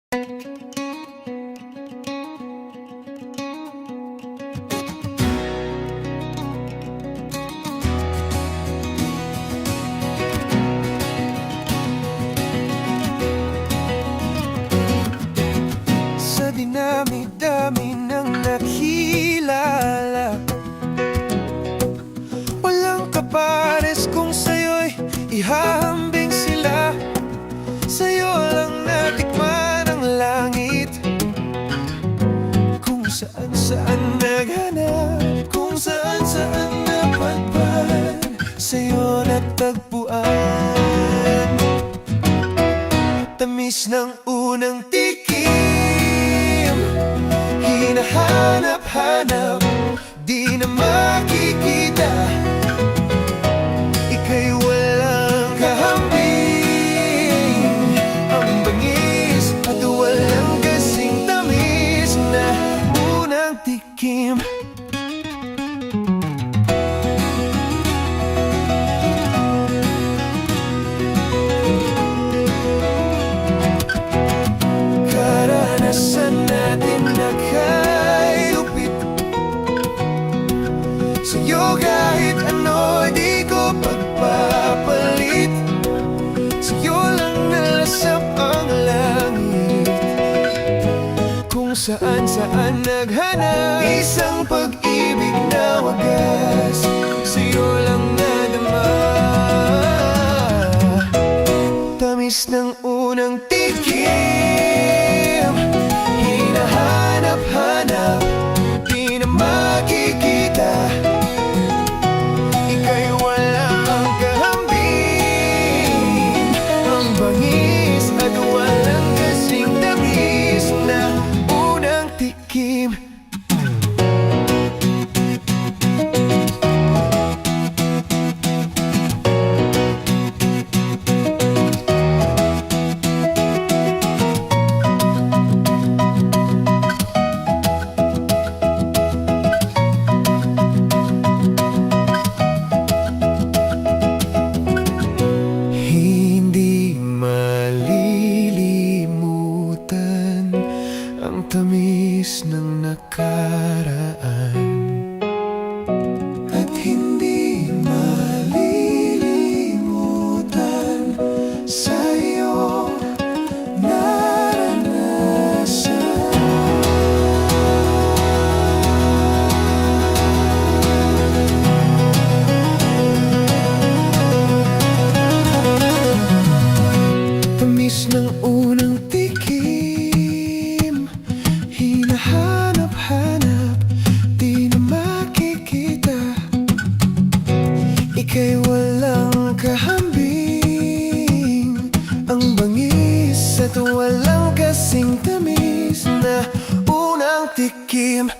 Sa dinami-dami ng nakilala, walang kapares kung sa'yo'y ihahambing sila. Sa'yo lang natikman ang langit, kung saan-saan naghanap, kung saan-saan napadpad, sa'yo natagpuan. Tamis ng unang tikim, hinahanap-hanap, di na makikita. Ika'y walang kahambing, ang bangis at walang kasing tamis na unang tikim. Karanasan natin na kay lupit, sa'yo kahit ano di ko pagpapalit. Sa'yo lang nalasap ang langit, kung saan-saan naghanap, isang pag-ibig na wagas, sa'yo lang nadama. Tamis ng unang tikim, hinahanap-hanap, di na makikita. Ika'y walang kahambing, ang bangis at walang kasing tamis na unang tikim. Hindi malilimutan ang tamis ng nakaraan, at hindi malilimutan sa'yo naranasan. Tamis ng unang tikim, hinahanap-hanap, di na makikita. Ika'y walang kahambing, ang bangis at walang kasing tamis na unang tikim.